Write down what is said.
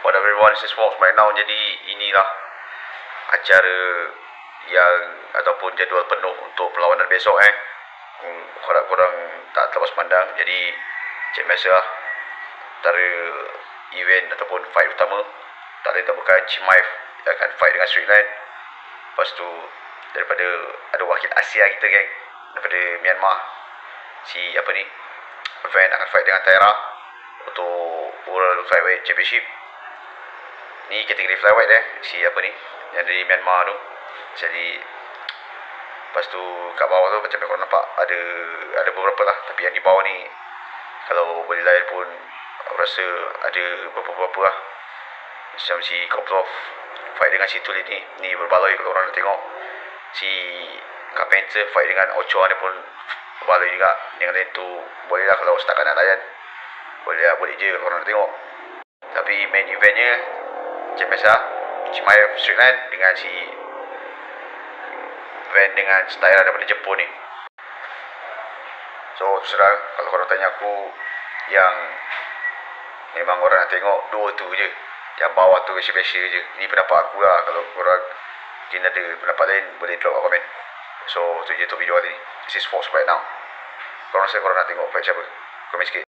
What up everyone, this is Fox right now. Jadi inilah acara yang ataupun jadual penuh untuk perlawanan besok korang tak terlepas pandang. Jadi macam biasa lah, antara event ataupun fight utama tak lain tak bukan Chimaev yang akan fight dengan Strickland. Lepas tu daripada ada wakil Asia kita geng, daripada Myanmar, si Van akan fight dengan Taira untuk World Flyweight Championship. Ni kategori flyweight si yang dari Myanmar tu. Jadi lepas tu kat bawah tu macam korang nampak ada beberapa lah, tapi yang di bawah ni kalau boleh layan pun aku rasa ada beberapa lah. Macam si Koptov fight dengan si Tulit ni berbaloi kalau orang nak tengok. Si Carpenter fight dengan Ochoa ni pun berbaloi juga. Yang lain tu boleh lah kalau setakat nak layan, boleh je kalau orang nak tengok. Tapi main eventnya macam biasa, Chimaev Strickland dengan si Van dengan Taira daripada Jepun ni. So terserah, kalau korang tanya aku, yang memang orang nak tengok dua tu je. Yang bawah tu biasa-biasa je. Ini pendapat aku lah. Kalau korang mungkin ada pendapat lain, boleh drop kat komen. So tu je untuk video hari ni. This is Fox right now. Korang rasa korang nak tengok fight siapa? Komen sikit.